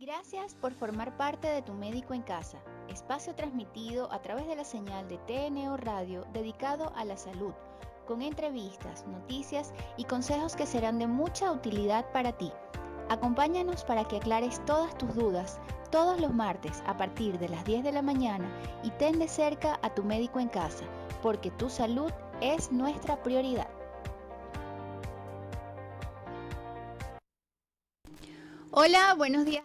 Gracias por formar parte de Tu Médico en Casa, espacio transmitido a través de la señal de TNO Radio dedicado a la salud, con entrevistas, noticias y consejos que serán de mucha utilidad para ti. Acompáñanos para que aclares todas tus dudas todos los martes a partir de las 10 de la mañana y ten de cerca a Tu Médico en Casa, porque tu salud es nuestra prioridad. Hola, buenos días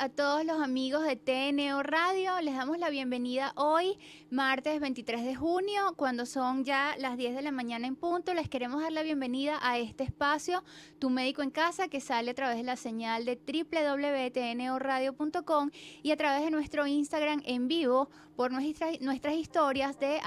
a todos los amigos de TNO Radio. Les damos la bienvenida hoy, martes 23 de junio, cuando son ya las 10 de la mañana en punto. Les queremos dar la bienvenida a este espacio, Tu Médico en Casa, que sale a través de la señal de www.tnoradio.com y a través de nuestro Instagram en vivo por nuestras historias de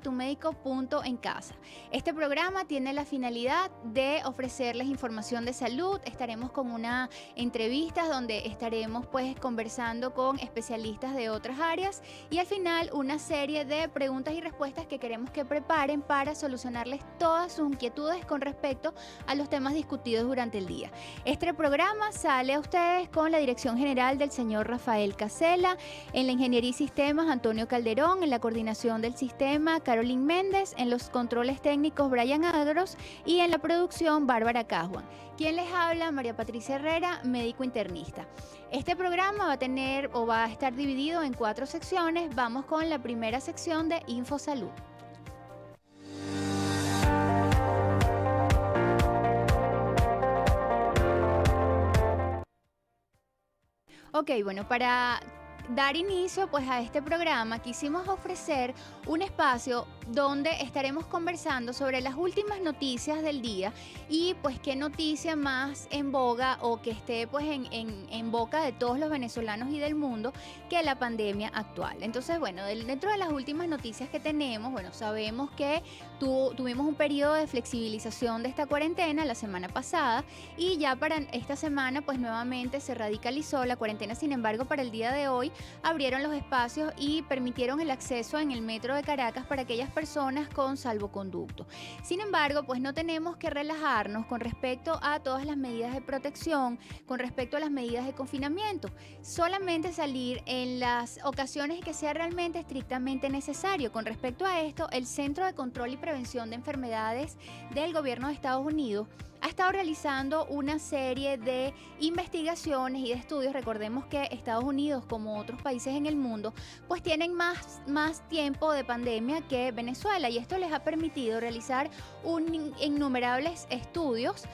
@tumédico.encasa. Este programa tiene la finalidad de ofrecerles información de salud. Estaremos con una entrevistas donde estaremos pues conversando con especialistas de otras áreas y al final una serie de preguntas y respuestas que queremos que preparen para solucionarles todas sus inquietudes con respecto a los temas discutidos durante el día. Este programa sale a ustedes con la dirección general del señor Rafael Casella, en la ingeniería y sistemas Antonio Calderón, en la coordinación del sistema Caroline Méndez, en los controles técnicos Brian Agros y en la producción Bárbara Cajuan. Quien les habla, María Patricia Herrera, médico internista. Este programa va a estar dividido en 4 secciones. Vamos con la primera sección de InfoSalud. Ok, bueno, para dar inicio pues a este programa quisimos ofrecer un espacio donde estaremos conversando sobre las últimas noticias del día y pues qué noticia más en boga o que esté pues en boca de todos los venezolanos y del mundo que la pandemia actual. Entonces, bueno, dentro de las últimas noticias que tenemos, bueno, sabemos que tuvimos un periodo de flexibilización de esta cuarentena la semana pasada y ya para esta semana pues nuevamente se radicalizó la cuarentena. Sin embargo, para el día de hoy abrieron los espacios y permitieron el acceso en el metro de Caracas para aquellas personas con salvoconducto. Sin embargo, pues no tenemos que relajarnos con respecto a todas las medidas de protección, con respecto a las medidas de confinamiento. Solamente salir en las ocasiones que sea realmente estrictamente necesario. Con respecto a esto, el Centro de Control y Prevención de Enfermedades del Gobierno de Estados Unidos ha estado realizando una serie de investigaciones y de estudios. Recordemos que Estados Unidos, como otros países en el mundo, pues tienen más tiempo de pandemia que Venezuela y esto les ha permitido realizar innumerables estudios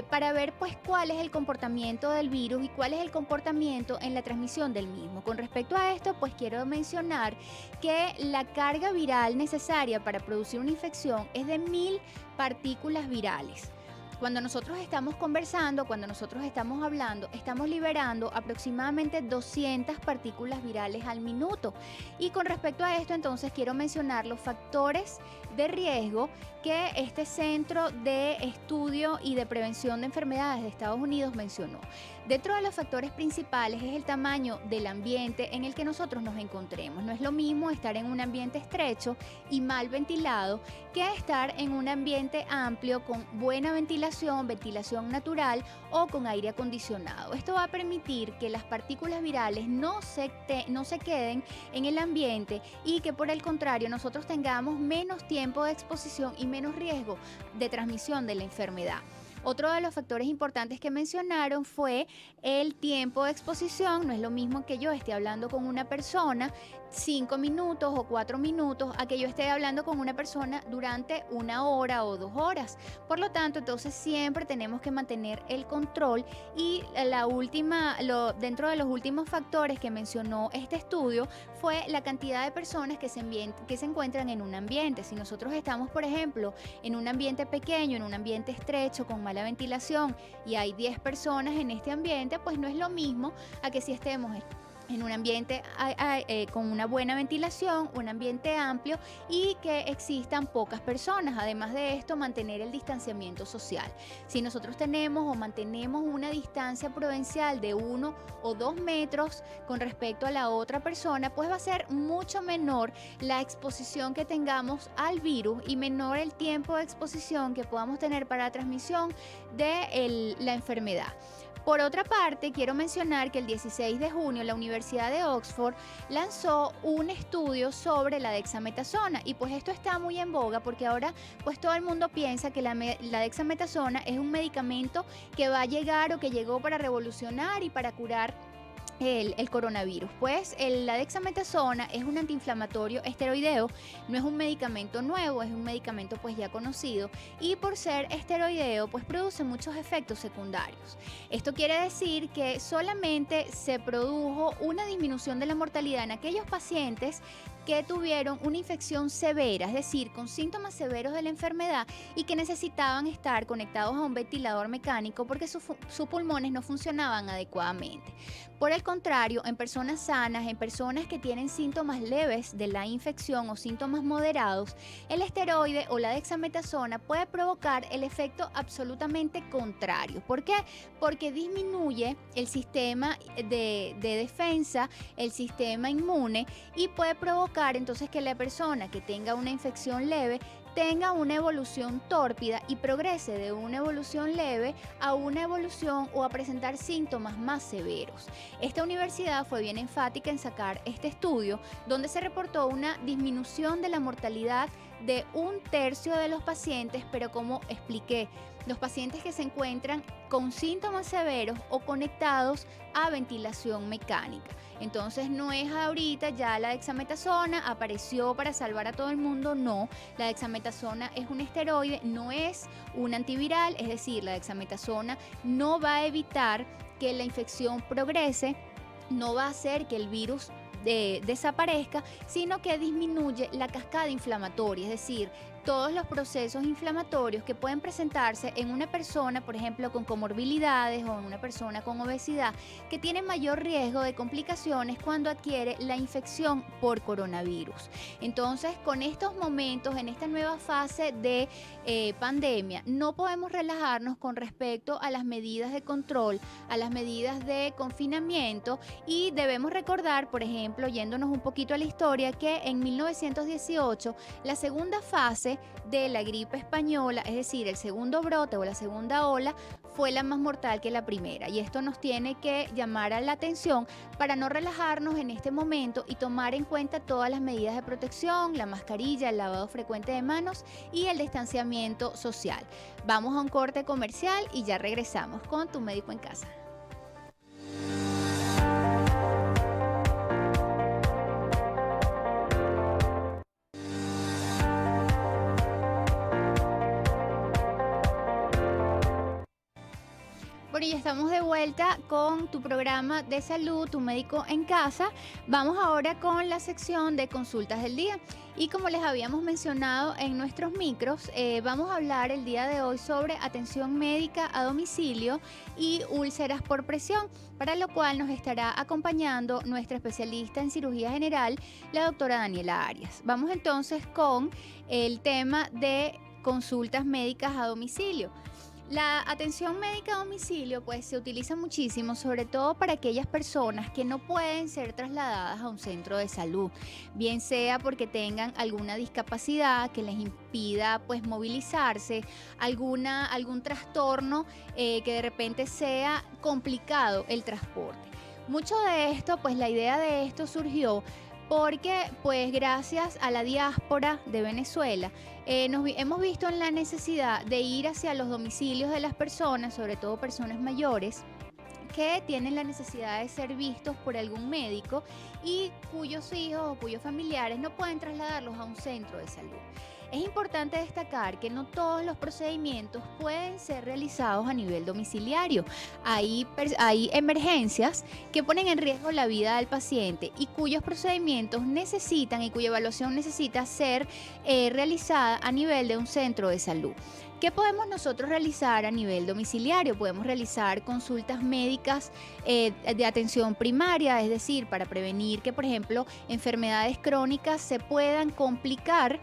para ver pues cuál es el comportamiento del virus y cuál es el comportamiento en la transmisión del mismo. Con respecto a esto, pues quiero mencionar que la carga viral necesaria para producir una infección es de 1000 partículas virales. Cuando nosotros estamos conversando, cuando nosotros estamos hablando, estamos liberando aproximadamente 200 partículas virales al minuto. Y con respecto a esto, entonces quiero mencionar los factores de riesgo que este Centro de Estudio y de Prevención de Enfermedades de Estados Unidos mencionó. Dentro de los factores principales es el tamaño del ambiente en el que nosotros nos encontremos. No es lo mismo estar en un ambiente estrecho y mal ventilado que estar en un ambiente amplio con buena ventilación natural o con aire acondicionado. Esto va a permitir que las partículas virales no se queden en el ambiente y que por el contrario nosotros tengamos menos tiempo de exposición y menos riesgo de transmisión de la enfermedad. Otro de los factores importantes que mencionaron fue el tiempo de exposición. No es lo mismo que yo esté hablando con una persona 5 minutos o 4 minutos a que yo esté hablando con una persona durante 1 hora o 2 horas. Por lo tanto, entonces siempre tenemos que mantener el control y dentro de los últimos factores que mencionó este estudio fue la cantidad de personas que se encuentran en un ambiente. Si nosotros estamos, por ejemplo, en un ambiente pequeño, en un ambiente estrecho, con mala ventilación y hay 10 personas en este ambiente, pues no es lo mismo a que si estemos en un ambiente con una buena ventilación, un ambiente amplio y que existan pocas personas. Además de esto, mantener el distanciamiento social. Si nosotros tenemos o mantenemos una distancia prudencial de 1 o 2 metros con respecto a la otra persona, pues va a ser mucho menor la exposición que tengamos al virus y menor el tiempo de exposición que podamos tener para la transmisión de la enfermedad. Por otra parte, quiero mencionar que el 16 de junio la Universidad de Oxford lanzó un estudio sobre la dexametasona y pues esto está muy en boga porque ahora pues todo el mundo piensa que la dexametasona es un medicamento que va a llegar o que llegó para revolucionar y para curar el coronavirus. Pues la dexametasona es un antiinflamatorio esteroideo, no es un medicamento nuevo, es un medicamento pues ya conocido y por ser esteroideo pues produce muchos efectos secundarios. Esto quiere decir que solamente se produjo una disminución de la mortalidad en aquellos pacientes que tuvieron una infección severa, es decir, con síntomas severos de la enfermedad y que necesitaban estar conectados a un ventilador mecánico porque sus pulmones no funcionaban adecuadamente. Por el contrario, en personas sanas, en personas que tienen síntomas leves de la infección o síntomas moderados, el esteroide o la dexametasona puede provocar el efecto absolutamente contrario. ¿Por qué? Porque disminuye el sistema de defensa, el sistema inmune y puede provocar entonces que la persona que tenga una infección leve tenga una evolución tórpida y progrese de una evolución leve a una evolución o a presentar síntomas más severos. Esta universidad fue bien enfática en sacar este estudio donde se reportó una disminución de la mortalidad de 1/3 de los pacientes, pero como expliqué, los pacientes que se encuentran con síntomas severos o conectados a ventilación mecánica. Entonces no es ahorita ya la dexametasona apareció para salvar a todo el mundo, no. La dexametasona es un esteroide, no es un antiviral, es decir, la dexametasona no va a evitar que la infección progrese, no va a hacer que el virus desaparezca, sino que disminuye la cascada inflamatoria, es decir, todos los procesos inflamatorios que pueden presentarse en una persona, por ejemplo, con comorbilidades o en una persona con obesidad, que tiene mayor riesgo de complicaciones cuando adquiere la infección por coronavirus. Entonces, con estos momentos, en esta nueva fase de pandemia, no podemos relajarnos con respecto a las medidas de control, a las medidas de confinamiento y debemos recordar, por ejemplo, yéndonos un poquito a la historia, que en 1918 la segunda fase de la gripe española, es decir, el segundo brote o la segunda ola, fue la más mortal que la primera. Y esto nos tiene que llamar a la atención para no relajarnos en este momento y tomar en cuenta todas las medidas de protección, la mascarilla, el lavado frecuente de manos y el distanciamiento social. Vamos a un corte comercial y ya regresamos con Tu Médico en Casa. Bueno, ya estamos de vuelta con tu programa de salud, Tu Médico en Casa. Vamos ahora con la sección de consultas del día. Y como les habíamos mencionado en nuestros micros, vamos a hablar el día de hoy sobre atención médica a domicilio y úlceras por presión, para lo cual nos estará acompañando nuestra especialista en cirugía general, la doctora Daniela Arias. Vamos entonces con el tema de consultas médicas a domicilio. La atención médica a domicilio pues se utiliza muchísimo, sobre todo para aquellas personas que no pueden ser trasladadas a un centro de salud, bien sea porque tengan alguna discapacidad que les impida pues movilizarse, algún trastorno que de repente sea complicado el transporte. Mucho de esto, pues la idea de esto surgió porque pues gracias a la diáspora de Venezuela hemos visto en la necesidad de ir hacia los domicilios de las personas, sobre todo personas mayores, que tienen la necesidad de ser vistos por algún médico y cuyos hijos o cuyos familiares no pueden trasladarlos a un centro de salud. Es importante destacar que no todos los procedimientos pueden ser realizados a nivel domiciliario. Hay emergencias que ponen en riesgo la vida del paciente y cuyos procedimientos necesitan y cuya evaluación necesita ser realizada a nivel de un centro de salud. ¿Qué podemos nosotros realizar a nivel domiciliario? Podemos realizar consultas médicas de atención primaria, es decir, para prevenir que, por ejemplo, enfermedades crónicas se puedan complicar.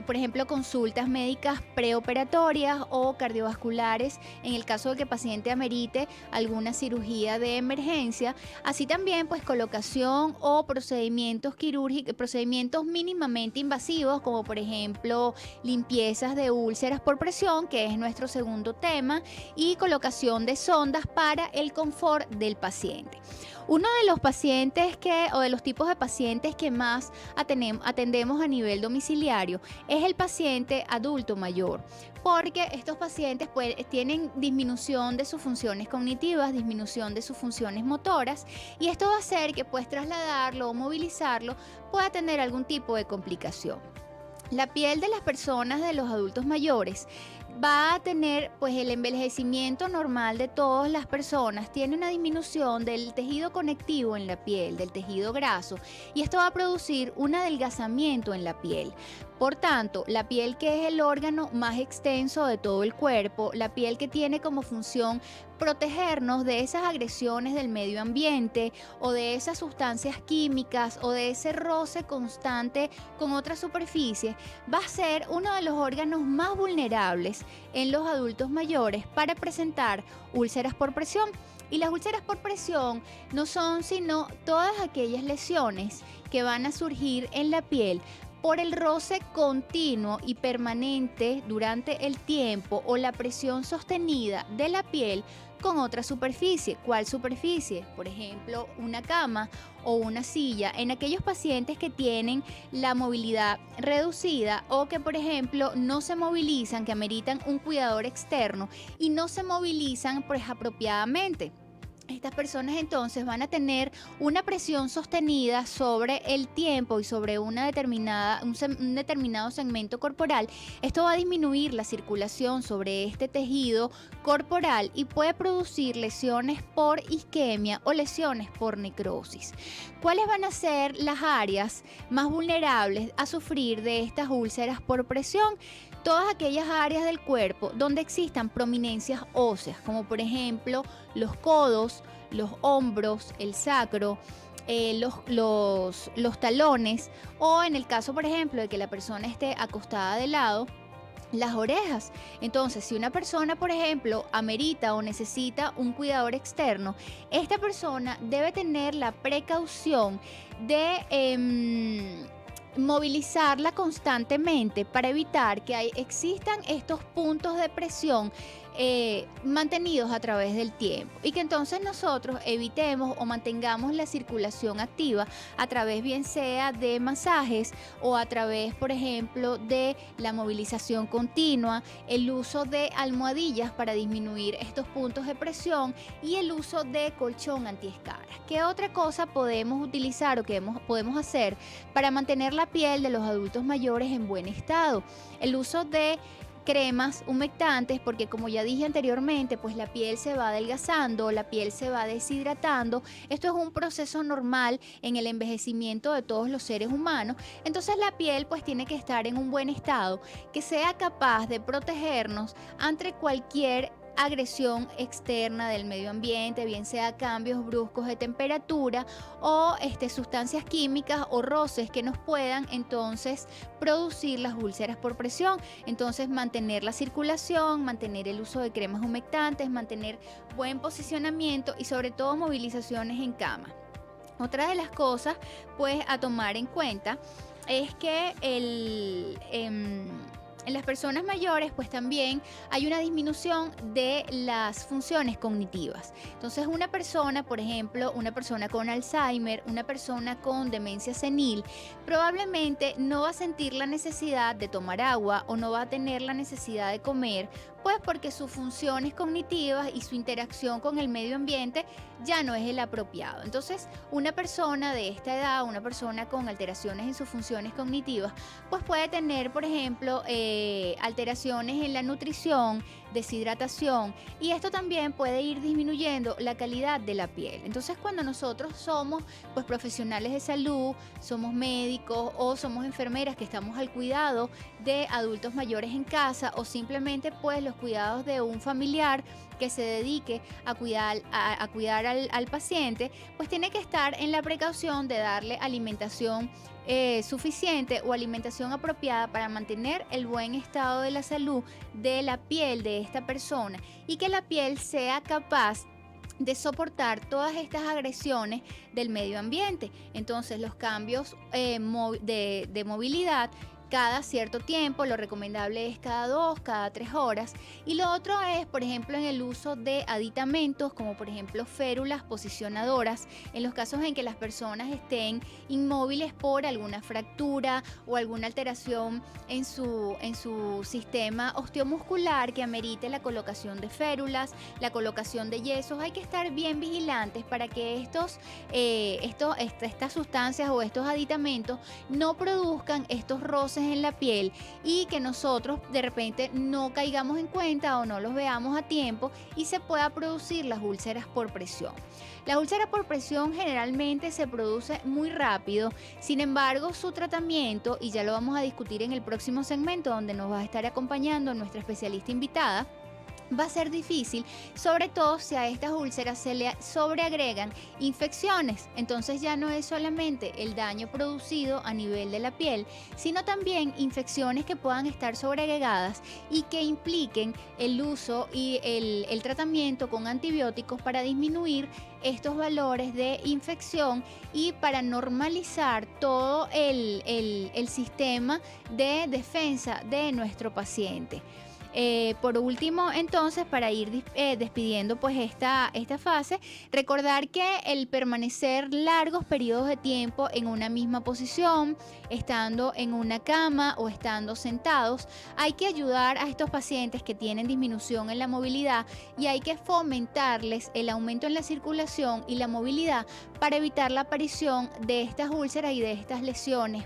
Por ejemplo, consultas médicas preoperatorias o cardiovasculares en el caso de que el paciente amerite alguna cirugía de emergencia. Así también, pues, colocación o procedimientos quirúrgicos, procedimientos mínimamente invasivos, como por ejemplo limpiezas de úlceras por presión, que es nuestro segundo tema, y colocación de sondas para el confort del paciente. Uno de los pacientes o de los tipos de pacientes que más atendemos a nivel domiciliario es el paciente adulto mayor, porque estos pacientes pues, tienen disminución de sus funciones cognitivas, disminución de sus funciones motoras, y esto va a hacer que pues trasladarlo o movilizarlo pueda tener algún tipo de complicación. La piel de las personas, de los adultos mayores, va a tener pues el envejecimiento normal de todas las personas, tiene una disminución del tejido conectivo en la piel, del tejido graso, y esto va a producir un adelgazamiento en la piel. Por tanto, la piel, que es el órgano más extenso de todo el cuerpo, la piel que tiene como función protegernos de esas agresiones del medio ambiente o de esas sustancias químicas o de ese roce constante con otras superficies, va a ser uno de los órganos más vulnerables en los adultos mayores para presentar úlceras por presión. Y las úlceras por presión no son sino todas aquellas lesiones que van a surgir en la piel por el roce continuo y permanente durante el tiempo o la presión sostenida de la piel con otra superficie. ¿Cuál superficie? Por ejemplo, una cama o una silla en aquellos pacientes que tienen la movilidad reducida o que, por ejemplo, no se movilizan, que ameritan un cuidador externo y no se movilizan pues apropiadamente. Estas personas entonces van a tener una presión sostenida sobre el tiempo y sobre un determinado segmento corporal. Esto va a disminuir la circulación sobre este tejido corporal y puede producir lesiones por isquemia o lesiones por necrosis. ¿Cuáles van a ser las áreas más vulnerables a sufrir de estas úlceras por presión? Todas aquellas áreas del cuerpo donde existan prominencias óseas, como por ejemplo los codos, los hombros, el sacro, los talones, o en el caso, por ejemplo, de que la persona esté acostada de lado, las orejas. Entonces, si una persona, por ejemplo, amerita o necesita un cuidador externo, esta persona debe tener la precaución de movilizarla constantemente para evitar que existan estos puntos de presión mantenidos a través del tiempo, y que entonces nosotros evitemos o mantengamos la circulación activa a través, bien sea de masajes o a través, por ejemplo, de la movilización continua, el uso de almohadillas para disminuir estos puntos de presión y el uso de colchón antiescaras. ¿Qué otra cosa podemos utilizar o qué podemos hacer para mantener la piel de los adultos mayores en buen estado? El uso de cremas humectantes, porque como ya dije anteriormente, pues la piel se va adelgazando, la piel se va deshidratando. Esto es un proceso normal en el envejecimiento de todos los seres humanos. Entonces la piel pues tiene que estar en un buen estado, que sea capaz de protegernos ante cualquier agresión externa del medio ambiente, bien sea cambios bruscos de temperatura o sustancias químicas o roces que nos puedan entonces producir las úlceras por presión. Entonces, mantener la circulación, mantener el uso de cremas humectantes, mantener buen posicionamiento y sobre todo movilizaciones en cama. Otra de las cosas pues a tomar en cuenta es que en las personas mayores pues también hay una disminución de las funciones cognitivas. Entonces una persona, por ejemplo, una persona con Alzheimer, una persona con demencia senil, probablemente no va a sentir la necesidad de tomar agua o no va a tener la necesidad de comer pues porque sus funciones cognitivas y su interacción con el medio ambiente ya no es el apropiado. Entonces, una persona de esta edad, una persona con alteraciones en sus funciones cognitivas, pues puede tener, por ejemplo, alteraciones en la nutrición, deshidratación, y esto también puede ir disminuyendo la calidad de la piel. Entonces, cuando nosotros somos pues profesionales de salud, somos médicos o somos enfermeras que estamos al cuidado de adultos mayores en casa, o simplemente pues los cuidados de un familiar que se dedique a cuidar al paciente, pues tiene que estar en la precaución de darle alimentación suficiente o alimentación apropiada para mantener el buen estado de la salud de la piel de esta persona, y que la piel sea capaz de soportar todas estas agresiones del medio ambiente. Entonces, los cambios de movilidad cada cierto tiempo, lo recomendable es cada 2, cada 3 horas. Y lo otro es, por ejemplo, en el uso de aditamentos, como por ejemplo férulas posicionadoras, en los casos en que las personas estén inmóviles por alguna fractura o alguna alteración en su sistema osteomuscular que amerite la colocación de férulas, la colocación de yesos. Hay que estar bien vigilantes para que estas sustancias o estos aditamentos no produzcan estos roces en la piel, y que nosotros de repente no caigamos en cuenta o no los veamos a tiempo y se pueda producir las úlceras por presión. La úlcera por presión generalmente se produce muy rápido. Sin embargo, su tratamiento, y ya lo vamos a discutir en el próximo segmento donde nos va a estar acompañando nuestra especialista invitada, va a ser difícil, sobre todo si a estas úlceras se le sobreagregan infecciones. Entonces ya no es solamente el daño producido a nivel de la piel, sino también infecciones que puedan estar sobreagregadas y que impliquen el uso y el tratamiento con antibióticos para disminuir estos valores de infección y para normalizar todo el sistema de defensa de nuestro paciente. Por último, entonces, para ir despidiendo pues esta fase, recordar que el permanecer largos periodos de tiempo en una misma posición, estando en una cama o estando sentados, hay que ayudar a estos pacientes que tienen disminución en la movilidad, y hay que fomentarles el aumento en la circulación y la movilidad para evitar la aparición de estas úlceras y de estas lesiones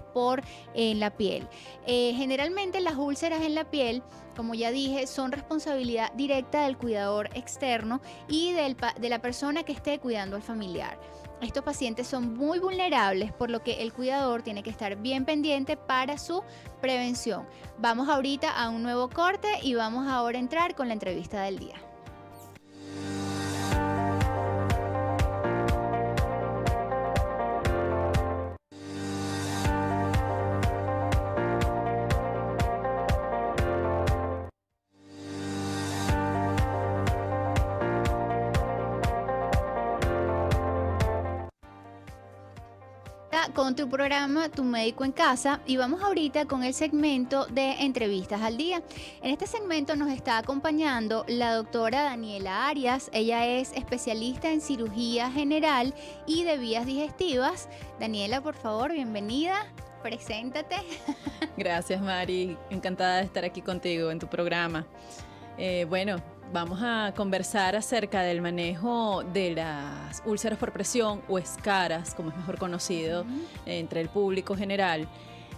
en la piel. Generalmente las úlceras en la piel, como ya dije, son responsabilidad directa del cuidador externo y de la persona que esté cuidando al familiar. Estos pacientes son muy vulnerables, por lo que el cuidador tiene que estar bien pendiente para su prevención. Vamos ahorita a un nuevo corte y vamos ahora a entrar con la entrevista del día. Con tu programa Tu Médico en Casa, y vamos ahorita con el segmento de entrevistas al día. En este segmento nos está acompañando la doctora Daniela Arias. Ella es especialista en cirugía general y de vías digestivas. Daniela, por favor, bienvenida. Preséntate. Gracias, Mari. Encantada de estar aquí contigo en tu programa. Bueno, vamos a conversar acerca del manejo de las úlceras por presión o escaras, como es mejor conocido entre el público general.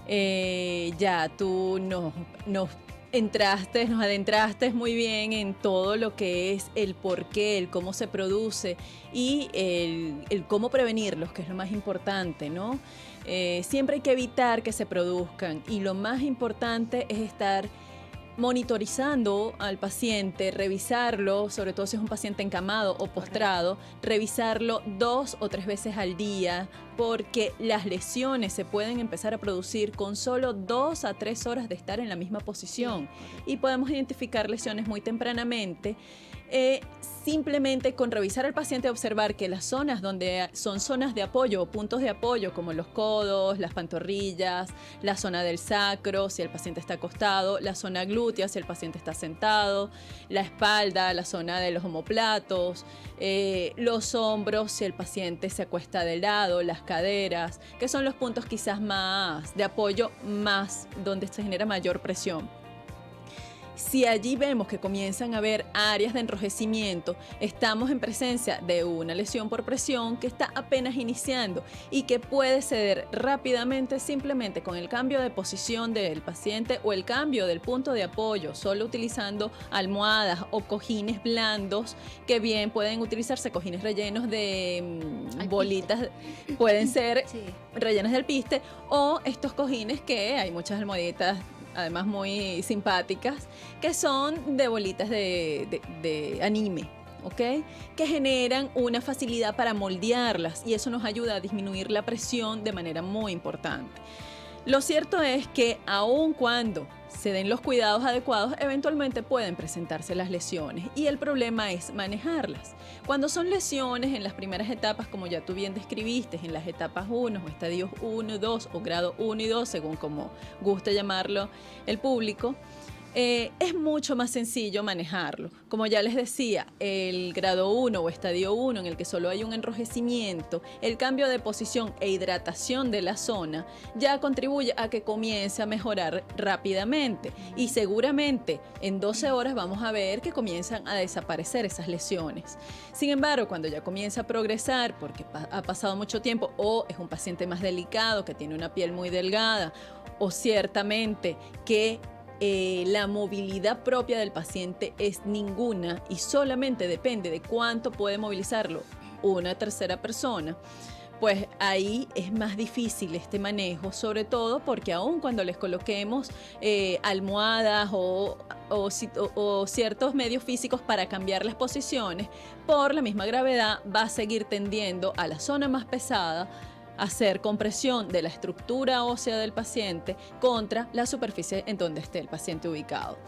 Ya tú nos adentraste muy bien en todo lo que es el porqué, el cómo se produce y el cómo prevenirlos, que es lo más importante, ¿no? Siempre hay que evitar que se produzcan, y lo más importante es estar monitorizando al paciente, revisarlo, sobre todo si es un paciente encamado o postrado, revisarlo 2 o 3 veces al día, porque las lesiones se pueden empezar a producir con solo 2 a 3 horas de estar en la misma posición, y podemos identificar lesiones muy tempranamente. Simplemente con revisar al paciente, observar que las zonas donde son zonas de apoyo o puntos de apoyo, como los codos, las pantorrillas, la zona del sacro si el paciente está acostado, la zona glútea si el paciente está sentado, la espalda, la zona de los omóplatos, los hombros si el paciente se acuesta de lado, las caderas, que son los puntos quizás más de apoyo, más donde se genera mayor presión. Si allí vemos que comienzan a haber áreas de enrojecimiento, estamos en presencia de una lesión por presión que está apenas iniciando y que puede ceder rápidamente simplemente con el cambio de posición del paciente o el cambio del punto de apoyo, solo utilizando almohadas o cojines blandos, que bien pueden utilizarse cojines rellenos de bolitas, pueden ser Sí. rellenas de alpiste, o estos cojines que hay muchas almohaditas además muy simpáticas, que son de bolitas de anime, ¿ok? Que generan una facilidad para moldearlas y eso nos ayuda a disminuir la presión de manera muy importante. Lo cierto es que aun cuando se den los cuidados adecuados, eventualmente pueden presentarse las lesiones y el problema es manejarlas. Cuando son lesiones en las primeras etapas, como ya tú bien describiste, en las etapas 1 o estadios 1, 2 o grado 1 y 2, según como guste llamarlo el público, es mucho más sencillo manejarlo. Como ya les decía, el grado 1 o estadio 1 en el que solo hay un enrojecimiento, el cambio de posición e hidratación de la zona ya contribuye a que comience a mejorar rápidamente y seguramente en 12 horas vamos a ver que comienzan a desaparecer esas lesiones. Sin embargo, cuando ya comienza a progresar porque ha pasado mucho tiempo o es un paciente más delicado que tiene una piel muy delgada o ciertamente que la movilidad propia del paciente es ninguna y solamente depende de cuánto puede movilizarlo una tercera persona, pues ahí es más difícil este manejo, sobre todo porque aun cuando les coloquemos almohadas o ciertos medios físicos para cambiar las posiciones, por la misma gravedad va a seguir tendiendo a la zona más pesada, hacer compresión de la estructura ósea del paciente contra la superficie en donde esté el paciente ubicado.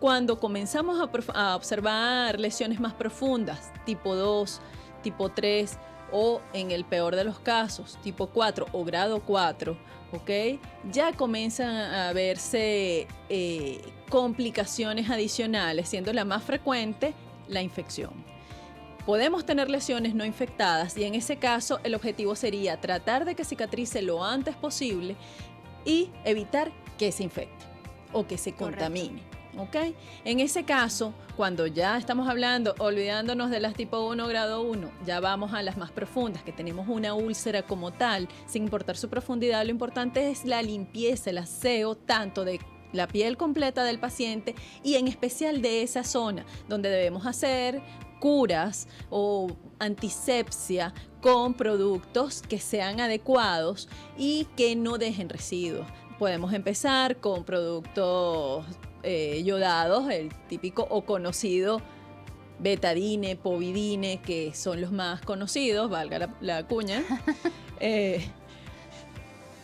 Cuando comenzamos a observar lesiones más profundas, tipo 2, tipo 3 o en el peor de los casos, tipo 4 o grado 4, ¿ok? Ya comienzan a verse complicaciones adicionales, siendo la más frecuente la infección. Podemos tener lesiones no infectadas y en ese caso el objetivo sería tratar de que cicatrice lo antes posible y evitar que se infecte o que se contamine. ¿Ok? En ese caso, cuando ya estamos hablando, olvidándonos de las tipo 1, grado 1, ya vamos a las más profundas, que tenemos una úlcera como tal, sin importar su profundidad, lo importante es la limpieza, el aseo, tanto de la piel completa del paciente y en especial de esa zona, donde debemos hacer curas o antisepsia con productos que sean adecuados y que no dejen residuos. Podemos empezar con productos yodados, el típico o conocido betadine, povidine, que son los más conocidos, valga la cuña.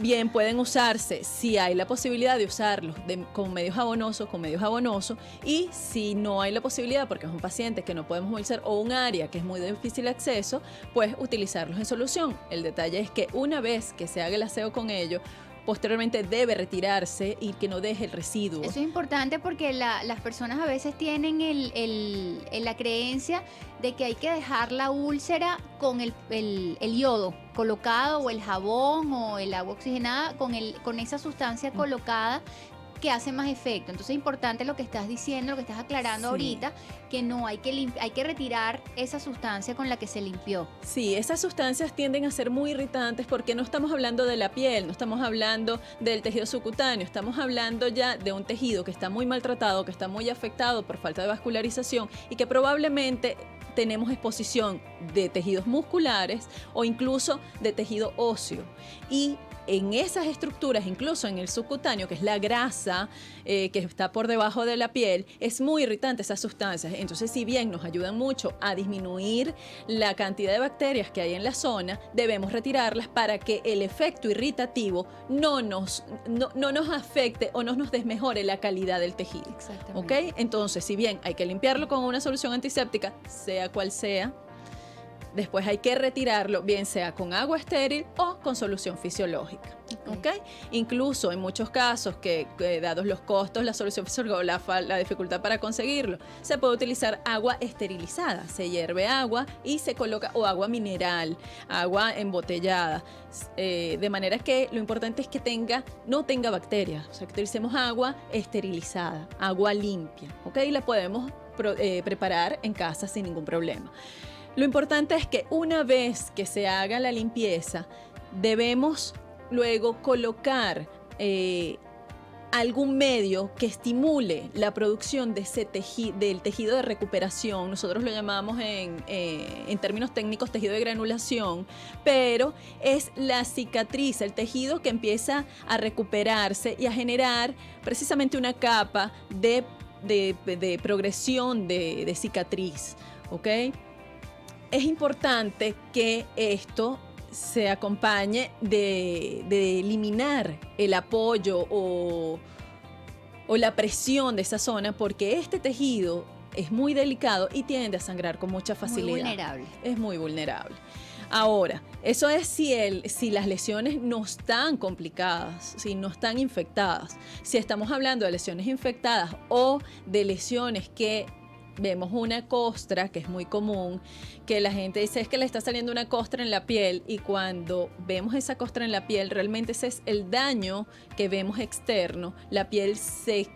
Bien, pueden usarse si hay la posibilidad de usarlos con medios jabonosos, y si no hay la posibilidad porque es un paciente que no podemos movilizar o un área que es muy de difícil acceso, pues utilizarlos en solución. El detalle es que una vez que se haga el aseo con ellos, posteriormente debe retirarse y que no deje el residuo. Eso es importante porque las personas a veces tienen la creencia de que hay que dejar la úlcera con el yodo colocado o el jabón o el agua oxigenada con esa sustancia colocada que hace más efecto. Entonces es importante lo que estás diciendo, lo que estás aclarando ahorita, que no hay que retirar esa sustancia con la que se limpió. Sí, esas sustancias tienden a ser muy irritantes porque no estamos hablando de la piel, no estamos hablando del tejido subcutáneo, estamos hablando ya de un tejido que está muy maltratado, que está muy afectado por falta de vascularización y que probablemente tenemos exposición de tejidos musculares o incluso de tejido óseo. Y en esas estructuras, incluso en el subcutáneo, que es la grasa que está por debajo de la piel, es muy irritante esas sustancias. Entonces, si bien nos ayudan mucho a disminuir la cantidad de bacterias que hay en la zona, debemos retirarlas para que el efecto irritativo no nos afecte o no nos desmejore la calidad del tejido. Exactamente. ¿Ok? Entonces, si bien hay que limpiarlo con una solución antiséptica, sea cual sea, Después hay que retirarlo, bien sea con agua estéril o con solución fisiológica. ¿Ok? Incluso en muchos casos que dados los costos, la solución fisiológica, la dificultad para conseguirlo, se puede utilizar agua esterilizada. Se hierve agua y se coloca, o agua mineral, agua embotellada. De manera que lo importante es que no tenga bacterias. O sea, que utilicemos agua esterilizada, agua limpia. ¿Ok? La podemos preparar en casa sin ningún problema. Lo importante es que una vez que se haga la limpieza, debemos luego colocar algún medio que estimule la producción de del tejido de recuperación. Nosotros lo llamamos en términos técnicos tejido de granulación, pero es la cicatriz, el tejido que empieza a recuperarse y a generar precisamente una capa de progresión de cicatriz, ¿ok? Es importante que esto se acompañe de eliminar el apoyo o la presión de esa zona, porque este tejido es muy delicado y tiende a sangrar con mucha facilidad. Muy vulnerable. Es muy vulnerable. Ahora, eso es si las lesiones no están complicadas, si no están infectadas. Si estamos hablando de lesiones infectadas o de lesiones que vemos una costra, que es muy común, que la gente dice es que le está saliendo una costra en la piel, y cuando vemos esa costra en la piel, realmente ese es el daño que vemos externo. La piel se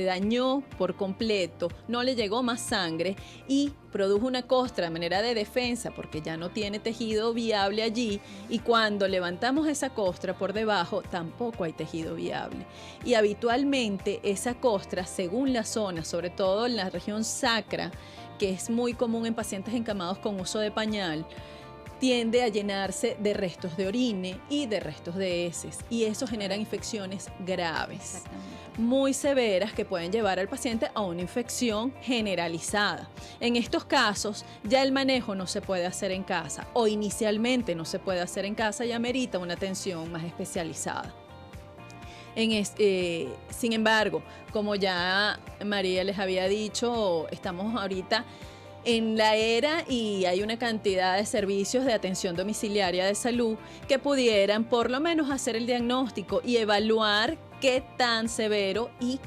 dañó por completo, no le llegó más sangre y produjo una costra de manera de defensa porque ya no tiene tejido viable allí, y cuando levantamos esa costra por debajo tampoco hay tejido viable. Y habitualmente esa costra, según la zona, sobre todo en la región sacra, que es muy común en pacientes encamados con uso de pañal, tiende a llenarse de restos de orine y de restos de heces, y eso genera infecciones graves, muy severas, que pueden llevar al paciente a una infección generalizada. En estos casos ya el manejo no se puede hacer en casa, o inicialmente no se puede hacer en casa, y amerita una atención más especializada. Sin embargo, como ya María les había dicho, estamos ahorita en la era y hay una cantidad de servicios de atención domiciliaria de salud que pudieran por lo menos hacer el diagnóstico y evaluar qué tan severo y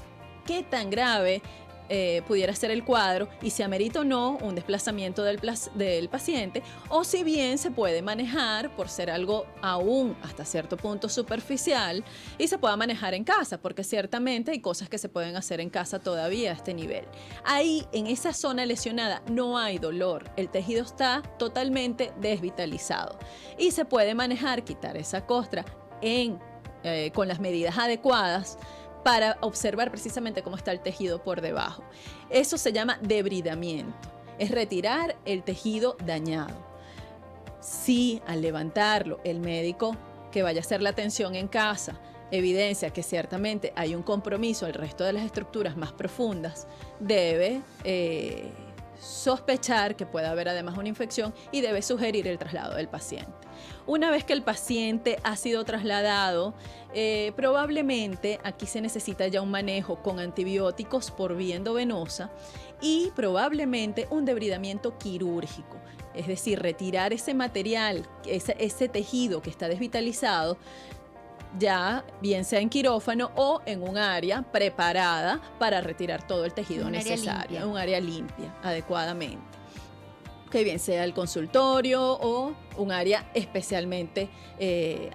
qué tan grave pudiera ser el cuadro, y si amerita o no un desplazamiento del paciente, o si bien se puede manejar por ser algo aún hasta cierto punto superficial y se pueda manejar en casa, porque ciertamente hay cosas que se pueden hacer en casa todavía a este nivel. Ahí, en esa zona lesionada, no hay dolor, el tejido está totalmente desvitalizado y se puede manejar, quitar esa costra con las medidas adecuadas para observar precisamente cómo está el tejido por debajo. Eso se llama debridamiento, es retirar el tejido dañado. Si al levantarlo el médico que vaya a hacer la atención en casa evidencia que ciertamente hay un compromiso al resto de las estructuras más profundas, debe sospechar que puede haber además una infección y debe sugerir el traslado del paciente. Una vez que el paciente ha sido trasladado, probablemente aquí se necesita ya un manejo con antibióticos por vía endovenosa y probablemente un debridamiento quirúrgico, es decir, retirar ese material, ese tejido que está desvitalizado, ya bien sea en quirófano o en un área preparada para retirar todo el tejido necesario, un área limpia adecuadamente. Que bien sea el consultorio o un área especialmente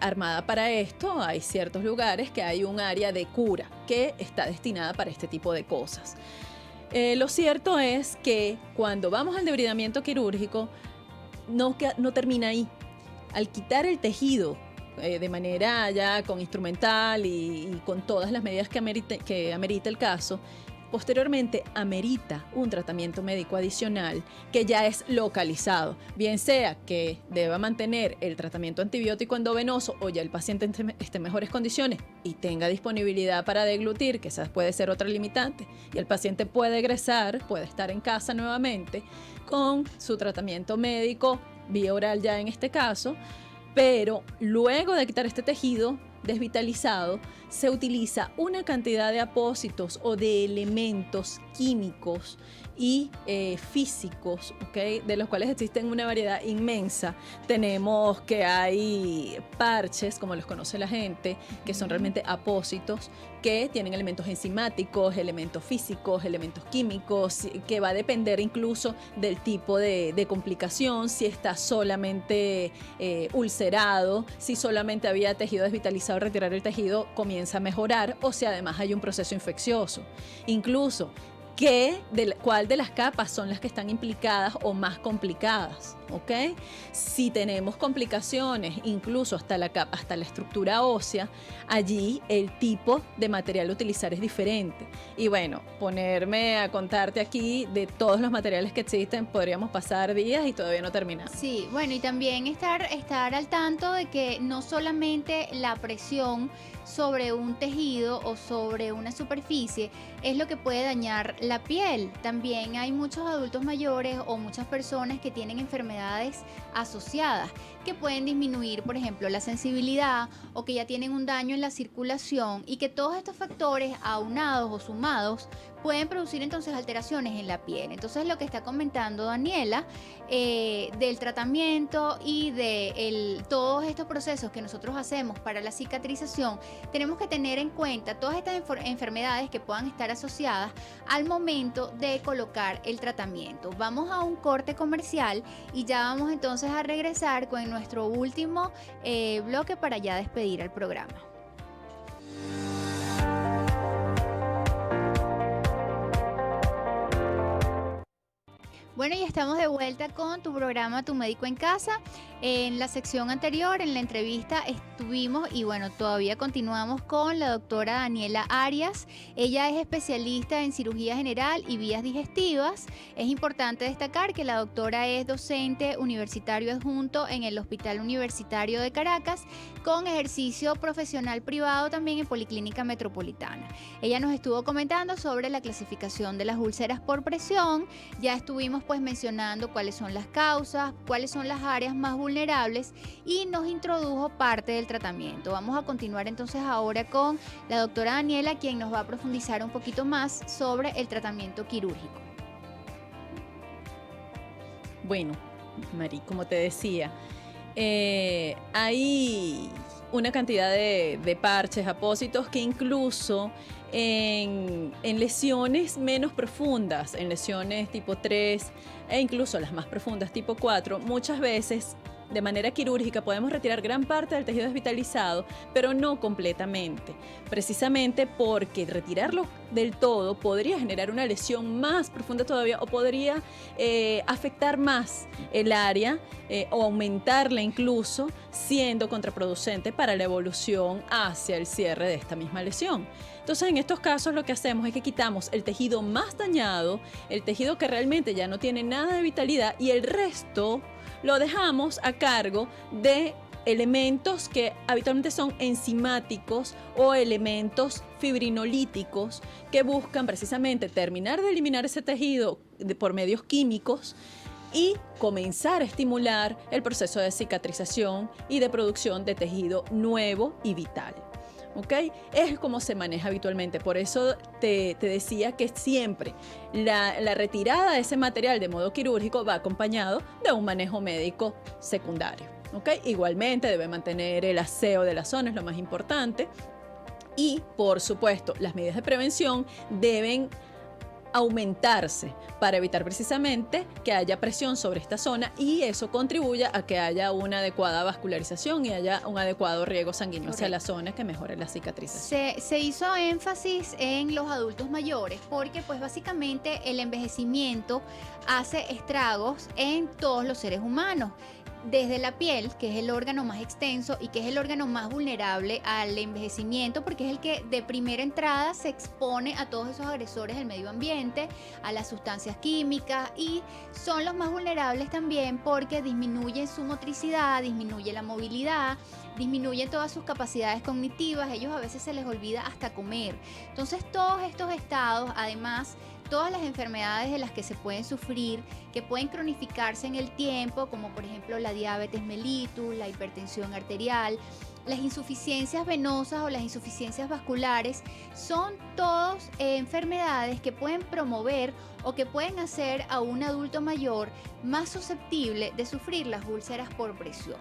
armada para esto. Hay ciertos lugares que hay un área de cura que está destinada para este tipo de cosas. Lo cierto es que cuando vamos al debridamiento quirúrgico no termina ahí. Al quitar el tejido de manera ya con instrumental y con todas las medidas que amerita el caso, posteriormente amerita un tratamiento médico adicional que ya es localizado, bien sea que deba mantener el tratamiento antibiótico endovenoso o ya el paciente esté en mejores condiciones y tenga disponibilidad para deglutir, que esa puede ser otra limitante, y el paciente puede egresar, puede estar en casa nuevamente con su tratamiento médico vía oral ya en este caso, pero luego de quitar este tejido desvitalizado, se utiliza una cantidad de apósitos o de elementos químicos y físicos, ¿okay? De los cuales existen una variedad inmensa. Tenemos que hay parches, como los conoce la gente, que son realmente apósitos, que tienen elementos enzimáticos, elementos físicos, elementos químicos, que va a depender incluso del tipo de complicación, si está solamente ulcerado, si solamente había tejido desvitalizado, retirar el tejido comienza a mejorar, o si además hay un proceso infeccioso. Incluso, cuál de las capas son las que están implicadas o más complicadas, ¿ok? Si tenemos complicaciones, incluso hasta la estructura ósea, allí el tipo de material a utilizar es diferente. Y bueno, ponerme a contarte aquí de todos los materiales que existen, podríamos pasar días y todavía no terminamos. Sí, bueno, y también estar al tanto de que no solamente la presión sobre un tejido o sobre una superficie es lo que puede dañar la piel. También hay muchos adultos mayores o muchas personas que tienen enfermedades asociadas que pueden disminuir, por ejemplo, la sensibilidad, o que ya tienen un daño en la circulación, y que todos estos factores aunados o sumados pueden producir entonces alteraciones en la piel. Entonces, lo que está comentando Daniela del tratamiento y de todos estos procesos que nosotros hacemos para la cicatrización, tenemos que tener en cuenta todas estas enfermedades que puedan estar asociadas al momento de colocar el tratamiento. Vamos a un corte comercial y ya vamos entonces a regresar con nuestro último bloque para ya despedir el programa. Bueno, y estamos de vuelta con tu programa Tu Médico en Casa. En la sección anterior, en la entrevista, estuvimos y bueno, todavía continuamos con la doctora Daniela Arias. Ella es especialista en cirugía general y vías digestivas. Es importante destacar que la doctora es docente universitario adjunto en el Hospital Universitario de Caracas, con ejercicio profesional privado también en Policlínica Metropolitana. Ella nos estuvo comentando sobre la clasificación de las úlceras por presión. Ya estuvimos pues mencionando cuáles son las causas, cuáles son las áreas más vulnerables, y nos introdujo parte del tratamiento. Vamos a continuar entonces ahora con la doctora Daniela, quien nos va a profundizar un poquito más sobre el tratamiento quirúrgico. Bueno, Mari, como te decía, hay una cantidad de parches, apósitos, que incluso en lesiones menos profundas, en lesiones tipo 3 e incluso las más profundas tipo 4, muchas veces de manera quirúrgica podemos retirar gran parte del tejido desvitalizado, pero no completamente, precisamente porque retirarlo del todo podría generar una lesión más profunda todavía, o podría afectar más el área o aumentarla incluso, siendo contraproducente para la evolución hacia el cierre de esta misma lesión. Entonces, en estos casos lo que hacemos es que quitamos el tejido más dañado, el tejido que realmente ya no tiene nada de vitalidad, y el resto lo dejamos a cargo de elementos que habitualmente son enzimáticos o elementos fibrinolíticos, que buscan precisamente terminar de eliminar ese tejido por medios químicos y comenzar a estimular el proceso de cicatrización y de producción de tejido nuevo y vital. ¿Ok? Es como se maneja habitualmente. Por eso te decía que siempre la retirada de ese material de modo quirúrgico va acompañado de un manejo médico secundario. ¿Ok? Igualmente debe mantener el aseo de la zona, es lo más importante. Y, por supuesto, las medidas de prevención deben aumentarse para evitar precisamente que haya presión sobre esta zona, y eso contribuya a que haya una adecuada vascularización y haya un adecuado riego sanguíneo hacia la zona, que mejore la cicatrización. Se hizo énfasis en los adultos mayores porque pues básicamente el envejecimiento hace estragos en todos los seres humanos. Desde la piel, que es el órgano más extenso y que es el órgano más vulnerable al envejecimiento, porque es el que de primera entrada se expone a todos esos agresores del medio ambiente, a las sustancias químicas, y son los más vulnerables también porque disminuyen su motricidad, disminuye la movilidad, disminuyen todas sus capacidades cognitivas. Ellos a veces se les olvida hasta comer. Entonces, todos estos estados además todas las enfermedades de las que se pueden sufrir, que pueden cronificarse en el tiempo, como por ejemplo la diabetes mellitus, la hipertensión arterial, las insuficiencias venosas o las insuficiencias vasculares, son todas enfermedades que pueden promover o que pueden hacer a un adulto mayor más susceptible de sufrir las úlceras por presión.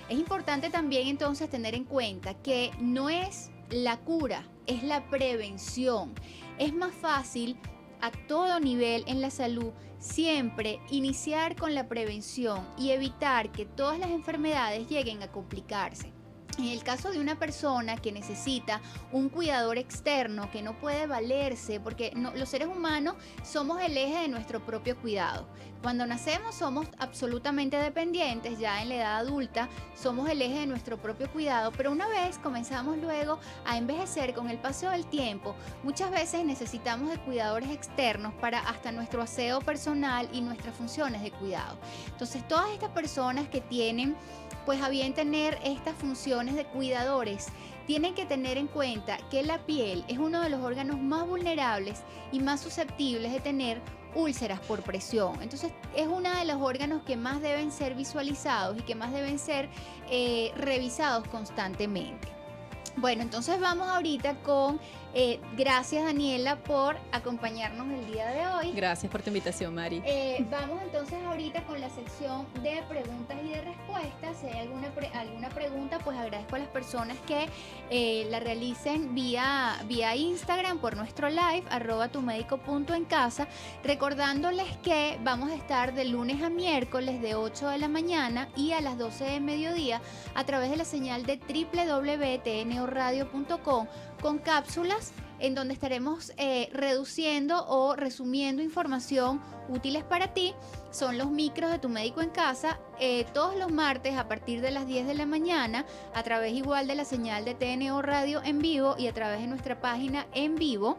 Es importante también entonces tener en cuenta que no es la cura, es la prevención. Es más fácil a todo nivel en la salud siempre iniciar con la prevención y evitar que todas las enfermedades lleguen a complicarse. En el caso de una persona que necesita un cuidador externo, que no puede valerse, porque los seres humanos somos el eje de nuestro propio cuidado. Cuando nacemos somos absolutamente dependientes, ya en la edad adulta somos el eje de nuestro propio cuidado, pero una vez comenzamos luego a envejecer con el paso del tiempo, muchas veces necesitamos de cuidadores externos para hasta nuestro aseo personal y nuestras funciones de cuidado. Entonces, todas estas personas que tienen pues a bien tener estas funciones de cuidadores, tienen que tener en cuenta que la piel es uno de los órganos más vulnerables y más susceptibles de tener úlceras por presión. Entonces es uno de los órganos que más deben ser visualizados y que más deben ser revisados constantemente. Bueno, entonces vamos ahorita con, gracias Daniela por acompañarnos el día de hoy. Gracias por tu invitación, Mari. Vamos entonces ahorita con la sección de preguntas y de respuestas. Si hay alguna pregunta, pues agradezco a las personas que la realicen vía Instagram por nuestro live, @tumédico.encasa, recordándoles que vamos a estar de lunes a miércoles de 8 de la mañana y a las 12 de mediodía a través de la señal de www.tnoradio.com con cápsulas en donde estaremos reduciendo o resumiendo información útiles para ti. Son los micros de Tu Médico en Casa, todos los martes a partir de las 10 de la mañana, a través igual de la señal de TNO Radio en vivo y a través de nuestra página en vivo.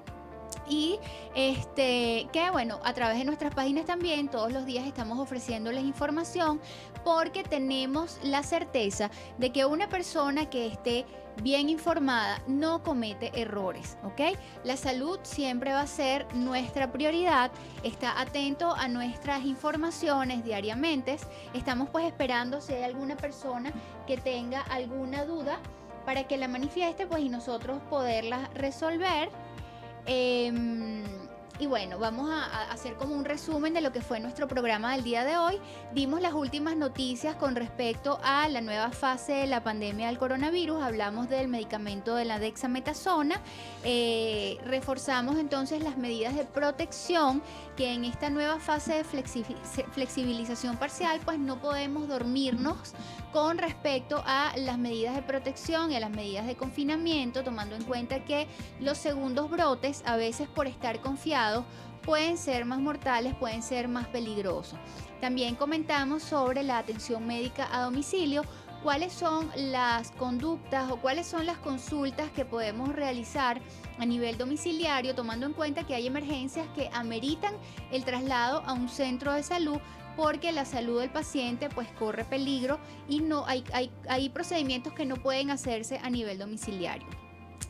Y que bueno, a través de nuestras páginas también todos los días estamos ofreciéndoles información, porque tenemos la certeza de que una persona que esté bien informada no comete errores, ¿ok? La salud siempre va a ser nuestra prioridad. Está atento a nuestras informaciones diariamente. Estamos pues esperando si hay alguna persona que tenga alguna duda para que la manifieste pues y nosotros poderla resolver. Y bueno, vamos a hacer como un resumen de lo que fue nuestro programa del día de hoy. Dimos las últimas noticias con respecto a la nueva fase de la pandemia del coronavirus. Hablamos del medicamento de la dexametasona. Reforzamos entonces las medidas de protección, que en esta nueva fase de flexibilización parcial pues no podemos dormirnos con respecto a las medidas de protección y a las medidas de confinamiento, tomando en cuenta que los segundos brotes, a veces por estar confiados, pueden ser más mortales, pueden ser más peligrosos. También comentamos sobre la atención médica a domicilio, cuáles son las conductas o cuáles son las consultas que podemos realizar a nivel domiciliario, tomando en cuenta que hay emergencias que ameritan el traslado a un centro de salud, porque la salud del paciente pues corre peligro y no hay procedimientos que no pueden hacerse a nivel domiciliario.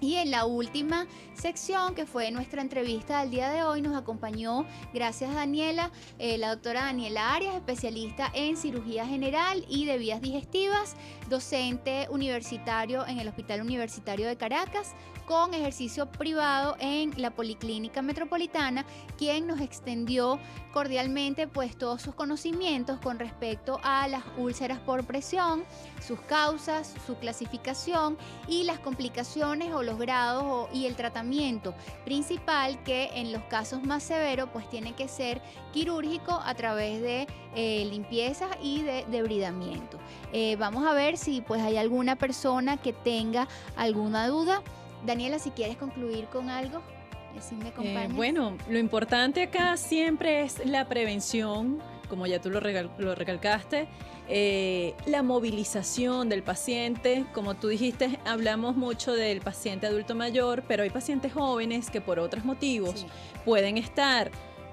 Y en la última sección, que fue nuestra entrevista del día de hoy, nos acompañó, gracias a Daniela, la doctora Daniela Arias, especialista en cirugía general y de vías digestivas, docente universitario en el Hospital Universitario de Caracas, con ejercicio privado en la Policlínica Metropolitana, quien nos extendió cordialmente pues todos sus conocimientos con respecto a las úlceras por presión, sus causas, su clasificación y las complicaciones o los grados y el tratamiento principal, que en los casos más severos pues tiene que ser quirúrgico a través de limpiezas y de debridamiento. Vamos a ver si pues hay alguna persona que tenga alguna duda. Daniela, si quieres concluir con algo, si me acompañas. Bueno, lo importante acá siempre es la prevención, como ya tú lo recalcaste, la movilización del paciente. Como tú dijiste, hablamos mucho del paciente adulto mayor, pero hay pacientes jóvenes que por otros motivos pueden estar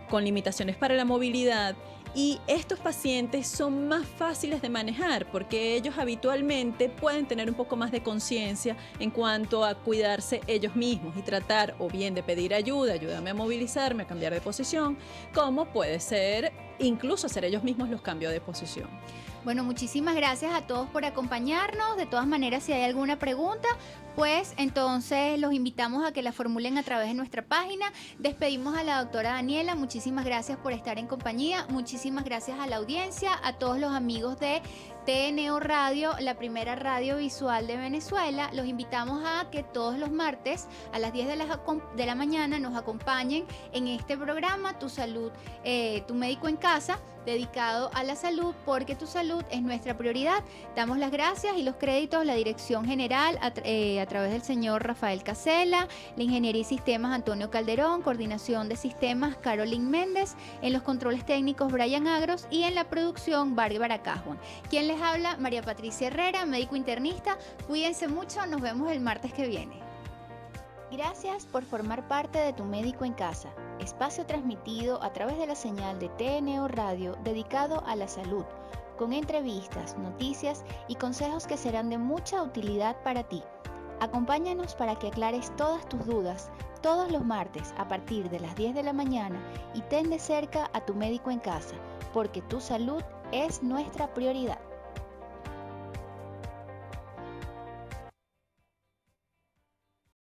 con limitaciones para la movilidad Y estos pacientes son más fáciles de manejar porque ellos habitualmente pueden tener un poco más de conciencia en cuanto a cuidarse ellos mismos y tratar o bien de pedir ayuda, ayúdame a movilizarme, a cambiar de posición, como puede ser incluso hacer ellos mismos los cambios de posición. Bueno, muchísimas gracias a todos por acompañarnos. De todas maneras, si hay alguna pregunta, pues entonces los invitamos a que la formulen a través de nuestra página. Despedimos a la doctora Daniela. Muchísimas gracias por estar en compañía. Muchísimas gracias a la audiencia, a todos los amigos de TNO Radio, la primera radio visual de Venezuela. Los invitamos a que todos los martes a las 10 de la mañana nos acompañen en este programa Tu Salud, Tu Médico en Casa, dedicado a la salud, porque tu salud es nuestra prioridad. Damos las gracias y los créditos a la dirección general a través del señor Rafael Casella, la ingeniería y sistemas Antonio Calderón, coordinación de sistemas Caroline Méndez, en los controles técnicos Brian Agros y en la producción Bárbara Cajuan. Quien les habla, María Patricia Herrera, médico internista. Cuídense mucho, nos vemos el martes que viene. Gracias por formar parte de Tu Médico en Casa, espacio transmitido a través de la señal de TNO Radio dedicado a la salud, con entrevistas, noticias y consejos que serán de mucha utilidad para ti. Acompáñanos para que aclares todas tus dudas todos los martes a partir de las 10 de la mañana y ten de cerca a Tu Médico en Casa, porque tu salud es nuestra prioridad.